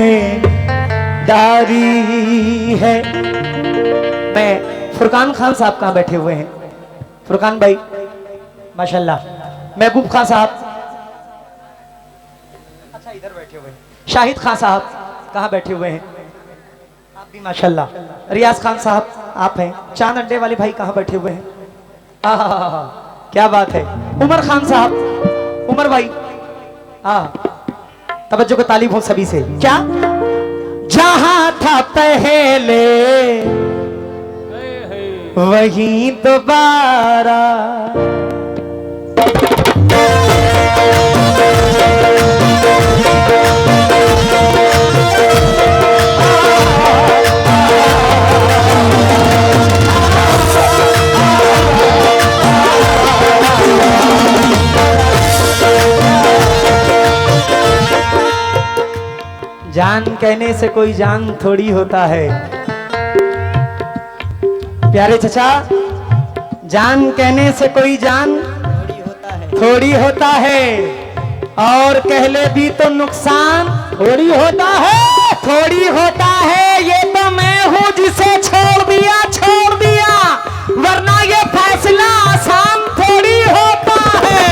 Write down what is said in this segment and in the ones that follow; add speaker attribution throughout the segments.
Speaker 1: पहरेदारी है। मैं फुरकान खान साहब कहाँ बैठे हुए हैं? फुरकान भाई माशाल्लाह। महबूब खान साहब अच्छा इधर बैठे हुए हैं। शाहिद खान साहब कहाँ बैठे हुए हैं? आप भी माशाल्लाह। रियाज खान साहब आप हैं। चांद अंडे वाले भाई कहाँ बैठे हुए हैं? आहा क्या बात है। उमर खान साहब, उमर भाई तवज्जो को तालीब हो सभी से। क्या जहां था पहले वहीं दोबारा, जान कहने से कोई जान थोड़ी होता है। प्यारे चचा, जान कहने से कोई जान थोड़ी होता है, और कह ले भी तो नुकसान थोड़ी होता है। थोड़ी होता है ये तो मैं हूँ जिसे छोड़ दिया, वरना ये फैसला आसान थोड़ी होता है।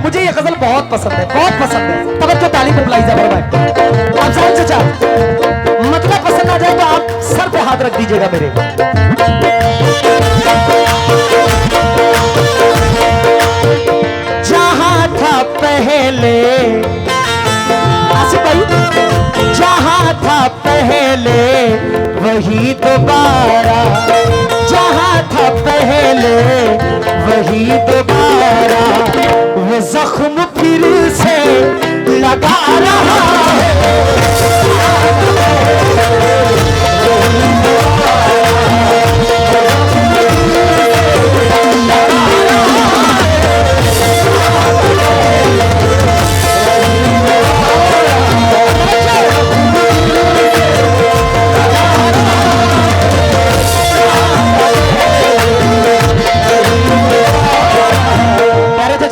Speaker 1: मुझे ये गजल बहुत पसंद है, बहुत पसंद है। तवज्जो तालीम बुलाई जबर भाई। आप साहब चचा मतलब पसंद आ जाए तो आप सर पे हाथ रख दीजिएगा मेरे। जहां था पहले आसिफ भाई, जहां था पहले वही दोबारा, जहां था पहले वही दोबारा, वो जख्म फिर से लगा रहा है।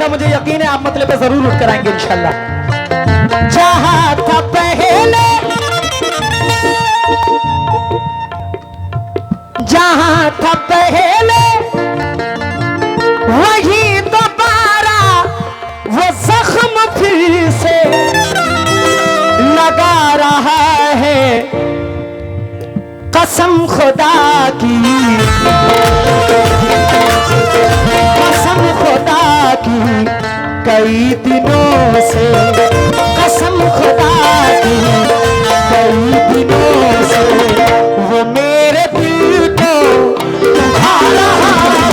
Speaker 1: मुझे यकीन है आप मतलब पे जरूर उठ कर आएंगे इंशाल्लाह। जहां था पहले, जहां था पहले वही दोबारा, वो जख्म फिर से लगा रहा है। कसम खुदा की, कसम खुदा की कई दिनों से, कसम खुदा की कई दिनों से, वो मेरे दिल को दुखा रहा है।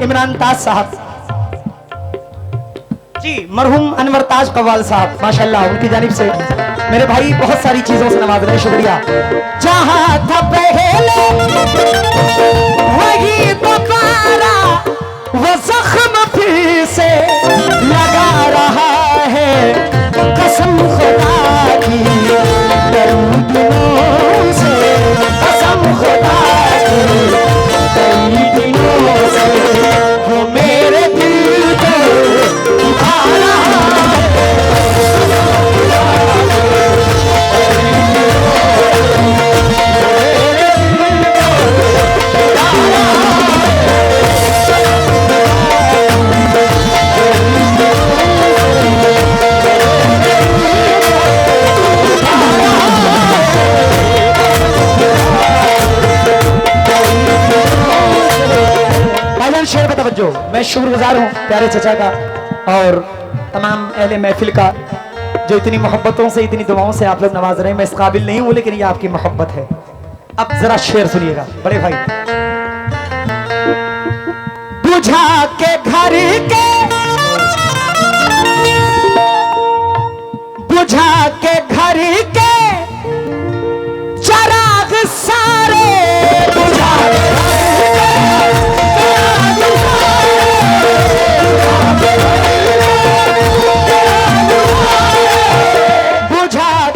Speaker 1: इमरान ताज साहब जी, मरहूम अनवर ताज कव्वाल साहब माशाल्लाह, उनकी जानिब से मेरे भाई बहुत सारी चीजों से नवाज रहे, शुक्रिया। जहां था पहले वही दोबारा, वो जख्म फिर से लगा रहा है। कसम खुदा की कई दिनों से, कसम खुदा की कई दिनों से, वो मेरे दिल को दुखा रहा है। शेर पे तवज्जो। मैं शुक्रगुजार हूँ प्यारे चचा का और तमाम अहले महफिल का, जो इतनी मोहब्बतों से, इतनी दुआओं से आप लोग नवाज रहे हैं। मैं इस काबिल नहीं हूँ, लेकिन ये आपकी मोहब्बत है। अब जरा शेर सुनिएगा बड़े भाई। बुझा के घर के, बुझा के घर के चराग सारे, बुझा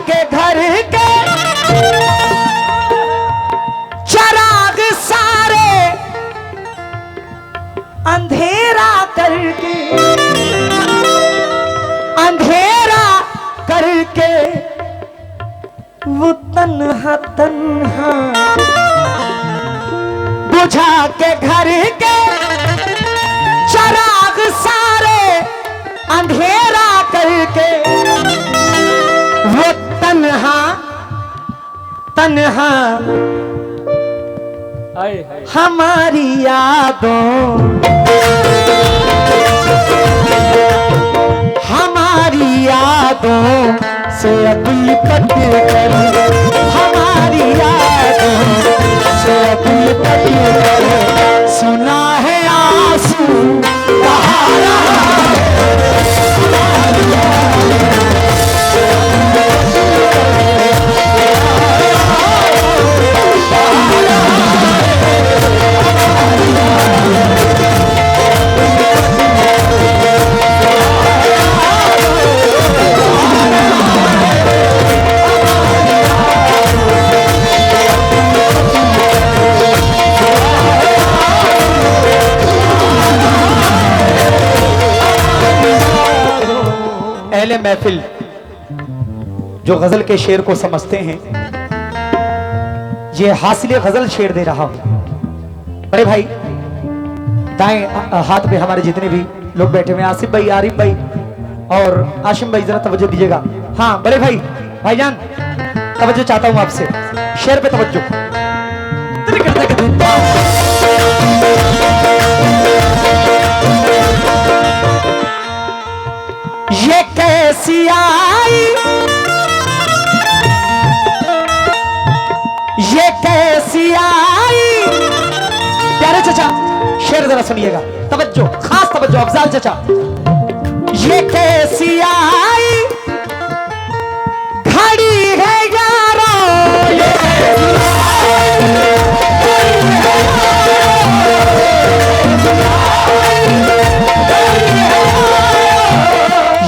Speaker 1: के घर के चराग सारे, अंधेरा करके, अंधेरा करके वो तन्हा तन्हा, बुझा के घर के चराग सारे, अंधेरा करके वो तन्हा तन्हा हमारी यादों, हमारी यादों से अब लिपट कर, हमारी यादों से अब लिपट कर, सुना है आंसू बहा रहा अहले महफिल जो गजल के शेर को समझते हैं, ये हासिल गजल शेर दे रहा हूं। बड़े भाई दाएं हाथ पे हमारे जितने भी लोग बैठे हुए, आसिफ भाई, आरिफ भाई और आशिम भाई, जरा तवज्जो दीजिएगा। हाँ बड़े भाई, भाईजान तवज्जो चाहता हूं आपसे, शेर पे तवज्जो। ये कैसी आई, ये कैसी आई, प्यारे चचा शेर जरा सुनिएगा, तवज्जो, खास तवज्जो अफजाल चचा। ये कैसी आई घड़ी है यारो,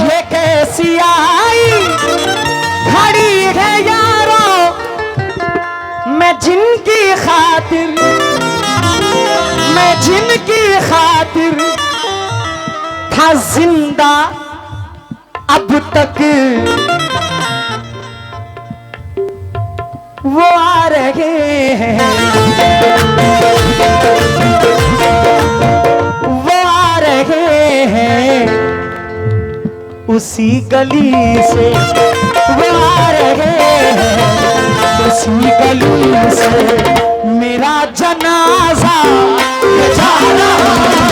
Speaker 1: ये कैसी आई घड़ी है यारो, मैं जिनकी खातिर, मैं जिनकी खातिर था जिंदा अब तक, वो आ रहे हैं, वो आ रहे हैं उसी गली से, वो आ रहे हैं उसी गली से, मेरा जनाजा जा रहा है।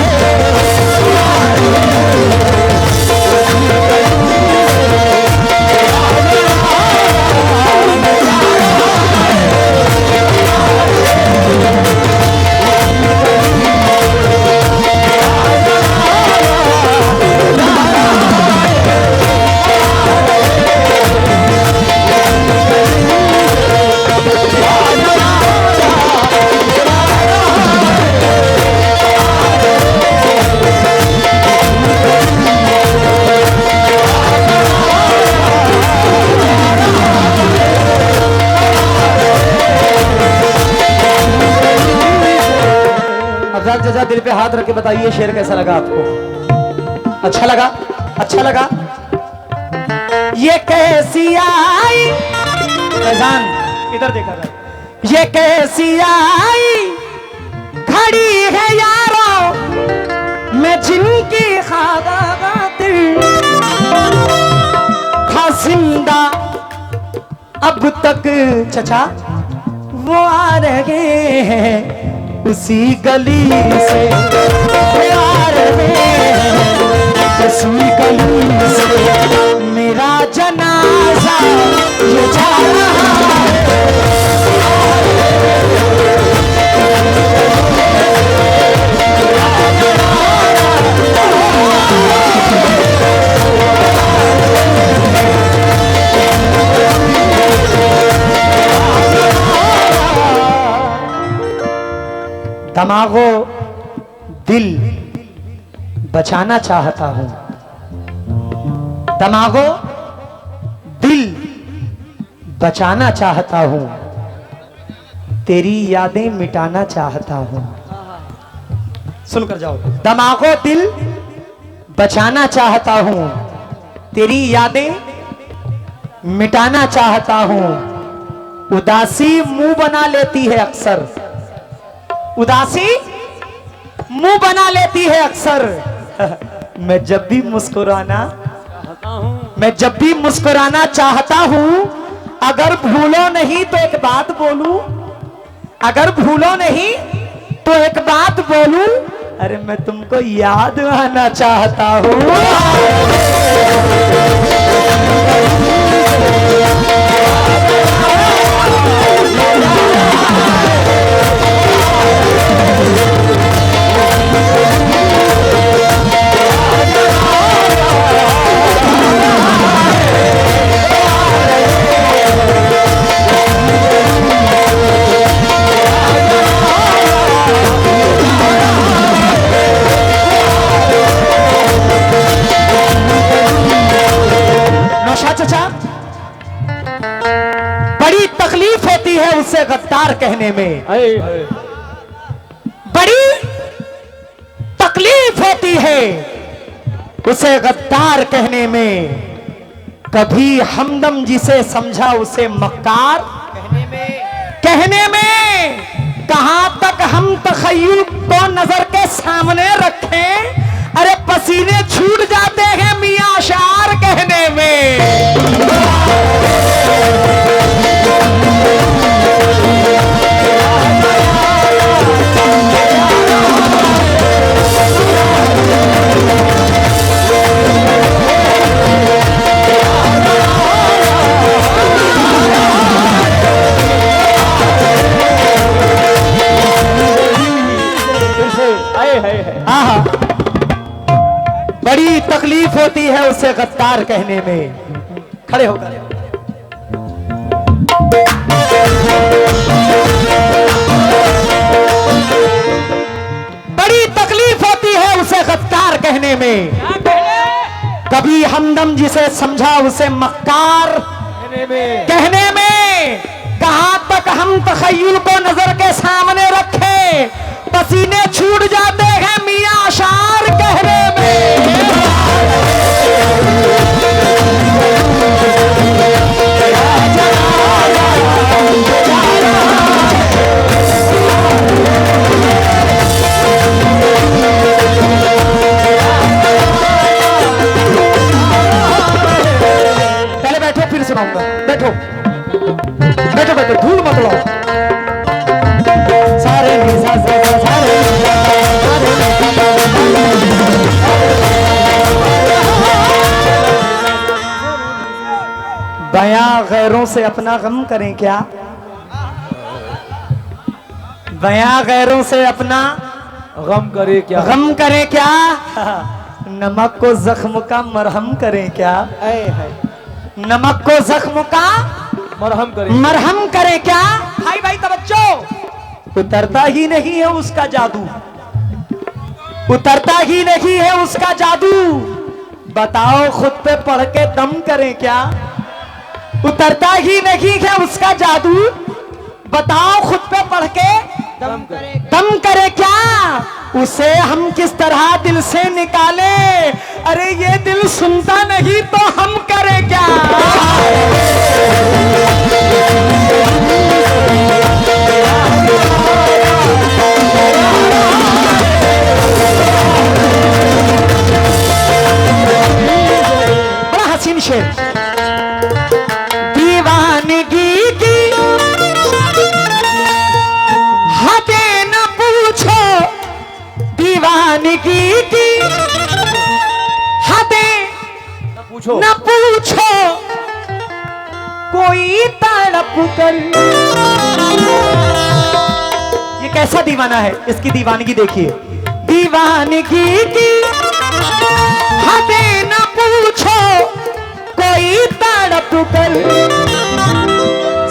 Speaker 1: जजा दिल पे हाथ रख के बताइए शेर कैसा लगा आपको? अच्छा लगा? अच्छा लगा? ये कैसी आई, फैजान इधर देखा जाए, ये कैसी आई घड़ी है यारो, मैं जिनकी खातिर था जिंदा अब तक, चचा वो आ रहे हैं उसी गली से, आ रहे हैं उसी गली से, मेरा जनाजा ये जा रहा है। तमागो दिल बचाना चाहता हूं, तमागो दिल बचाना चाहता हूं, तेरी यादें मिटाना चाहता हूं। सुनकर जाओ। दमागो दिल बचाना चाहता हूं, तेरी यादें मिटाना चाहता हूं। उदासी मुंह बना लेती है अक्सर, उदासी मुंह बना लेती है अक्सर। मैं जब भी मुस्कुराना चाहता हूं, अगर भूलो नहीं तो एक बात बोलूं, अगर भूलो नहीं तो एक बात बोलूं, अरे मैं तुमको याद आना चाहता हूं। बड़ी तकलीफ होती है उसे गद्दार कहने में, बड़ी तकलीफ होती है उसे गद्दार कहने में। कभी हमदम जिसे समझा उसे मक्कार कहने में। कहां तक हम तखय्युल को नजर के सामने रखें, अरे पसीने छूट जाते हैं मियां अशार कहने में। बड़ी तकलीफ होती है उसे गद्दार कहने में। खड़े होकर बड़ी तकलीफ होती है उसे गद्दार कहने में। कभी हमदम जिसे समझा उसे मक्कार कहने में। कहां तक हम तखय्युल को नजर के सामने रखें, पसीने छूट जाते हैं मियां अशार कहने में। पहले बैठो फिर सुनाऊंगा। बैठो बैठो बैठो, धूल मत लो। सारे बयां गैरों से अपना गम करें क्या, बयां गैरों से अपना
Speaker 2: गम करे क्या,
Speaker 1: गम करें क्या, नमक को जख्म का मरहम करें क्या, नमक को जख्म का मरहम करें क्या। भाई भाई तवज्जो, उतरता ही नहीं है उसका जादू, उतरता ही नहीं है उसका जादू। बताओ खुद पे पढ़ के दम करें क्या, उतरता ही नहीं है उसका जादू। बताओ खुद पे पढ़ के दम करे क्या। उसे हम किस तरह दिल से निकाले, अरे ये दिल सुनता नहीं तो हम करें क्या। बड़ा हसीन शेर। दीवानगी की हदें न पूछो, दीवानगी की हदें न पूछो, कोई तड़प कर। ये कैसा दीवाना है, इसकी दीवानगी देखिए। दीवानगी की हदें न पूछो, कोई तड़प कर,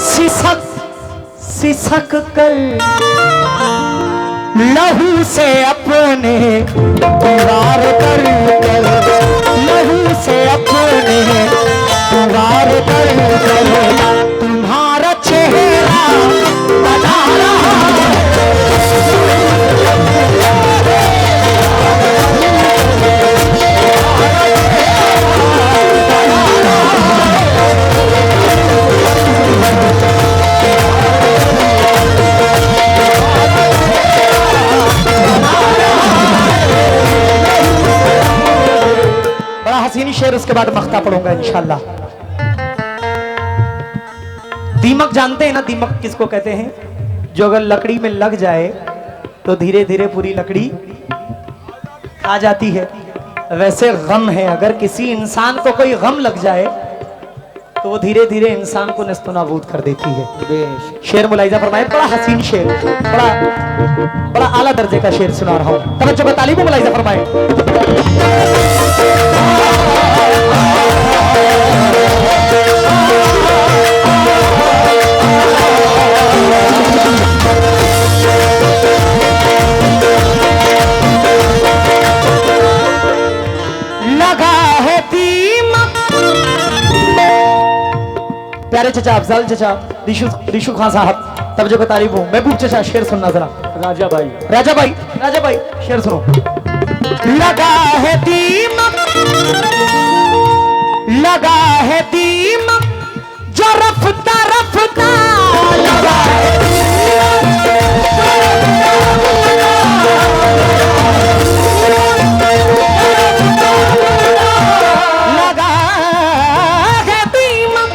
Speaker 1: सिसक सिसक कर लहू से अपने दीवार कर लहू से अपने दीवार कर तुम्हारा चेहरा बना रहा हसीन शेर, उसके बाद मख्ता पढ़ूंगा इंशाल्लाह। दीमक जानते हैं ना, दीमक किसको कहते हैं? जो अगर लकड़ी में लग जाए तो धीरे धीरे पूरी लकड़ी खा जाती है। वैसे गम है, अगर किसी इंसान को कोई गम लग जाए तो वो धीरे धीरे इंसान को नेस्तनाबूद कर देती है। शेर मुलाहिजा फरमाए, बड़ा हसीन शेर, बड़ा आला दर्जे का शेर सुना रहा हूं। तवज्जो का तालीब मुलाहिजा फरमाए। लगा है दीमक, प्यारे चचा अफजल चचा, रिशु खान साहब, तवज्जो का तारीफ हूं। महबूब चचा शेर सुनना जरा।
Speaker 2: राजा भाई
Speaker 1: शेर सुनो। लगा है दीमक, लगा है दीमक जो रफ्ता रफ्ता लगा है लगा है दीमक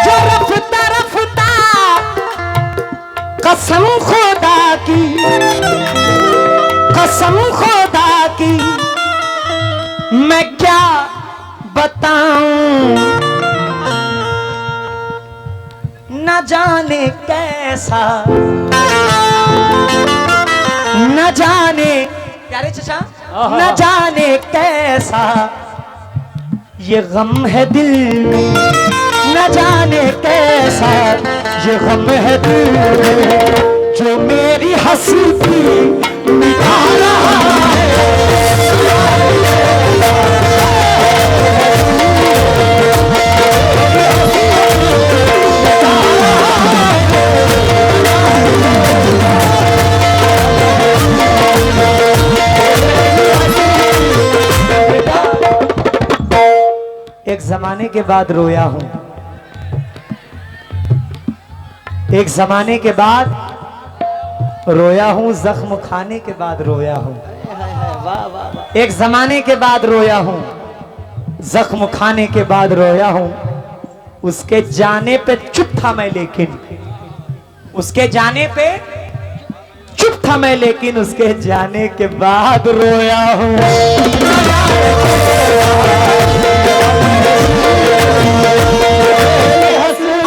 Speaker 1: जो रफ्ता रफ्ता, कसम खुदा की, कसम खुदा की मैं क्या बताऊं, न जाने कैसा, न जाने प्यारे चचा, न जाने कैसा ये गम है दिल में, न जाने कैसा ये गम है दिल में, जो मेरी हंसी की मिटा रहा है। एक जमाने के बाद रोया हूं, एक जमाने के बाद रोया हूं, जख्म खाने के बाद रोया हूं। एक जमाने के बाद रोया हूं, जख्म खाने के बाद रोया हूं। उसके जाने पे चुप था मैं, लेकिन उसके जाने पे चुप था मैं, लेकिन उसके जाने के बाद रोया हूं।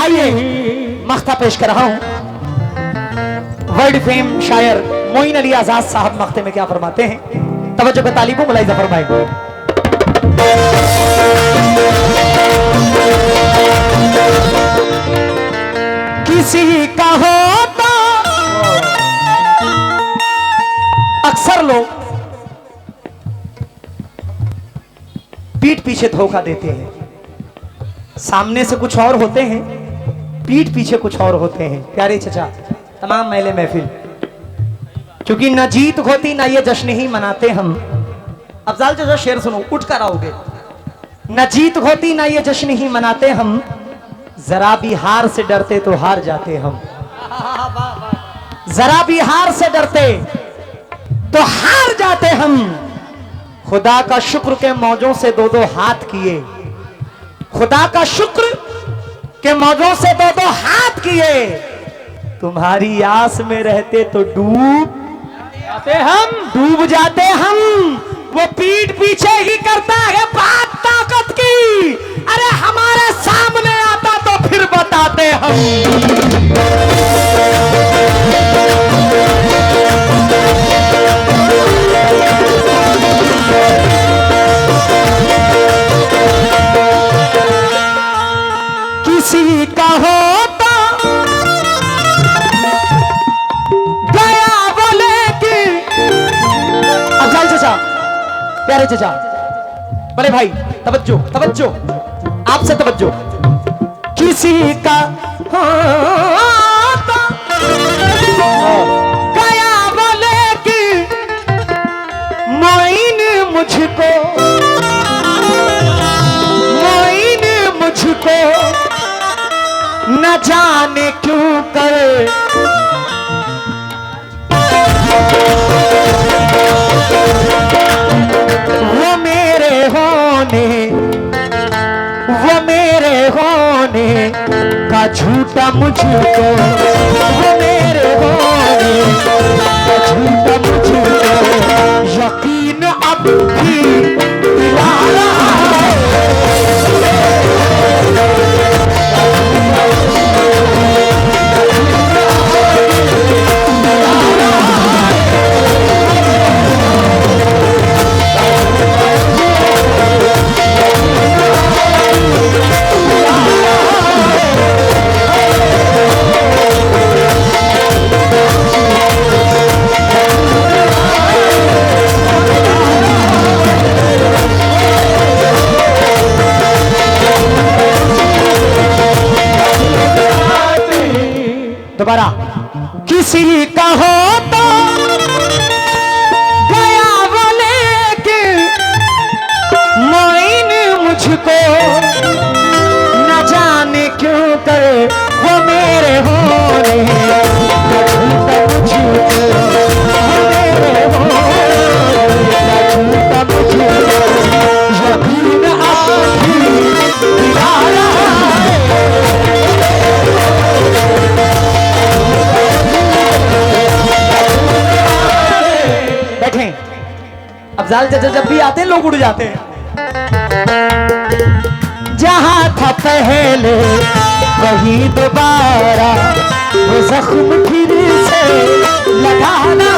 Speaker 1: आइए मख्ता पेश कर रहा हूं। वर्ल्ड फेम शायर मोइन अली आजाद साहब मख्ते में क्या फरमाते हैं? तवज्जो का तालीब मुलाहिजा फरमाए। किसी का हो तो अक्सर लोग पीठ पीछे धोखा देते हैं। सामने से कुछ और होते हैं, पीठ पीछे कुछ और होते हैं। प्यारे चचा, तमाम मेले महफिल, क्योंकि न जीत होती ना ये जश्न ही मनाते हम। अफजाल चचा शेर सुनो, उठ कर आओगे। न जीत होती ना ये जश्न ही मनाते हम, जरा भी हार से डरते तो हार जाते हम। जरा भी हार से डरते तो हार जाते हम। खुदा का शुक्र के मौजों से दो दो हाथ किए, खुदा का शुक्र के मौजों से दो दो हाथ किए। तुम्हारी आस में रहते तो डूब जाते हम। वो पीठ पीछे ही करता है बात ताकत की, अरे हमारे सामने आता तो फिर बताते हम। किसी का होता गया वो, लेकिन बड़े चचा, बड़े भाई, तवज्जो तवज्जो, आपसे तवज्जो। किसी का होता गया बोले कि मोइन मुझको, मोइन मुझको न जाने क्यों करे, वो मेरे होने, वो मेरे होने का झूठा मुझको, वो मेरे होने का झूठा मुझको यकीन अब भी दिला रहा है। दोबारा, किसी का हो तो गया वो लेके मोइन मुझको न जाने क्यों करे, वो मेरे होने का झूठा मुझको, वो मेरे होने का झूठा मुझको यकीन अब भी दिला रहा है। अफजाल चाचा जब भी आते हैं लोग उड़ जाते हैं। जहां था पहले वही दोबारा, वो जख्म फिर से लगाना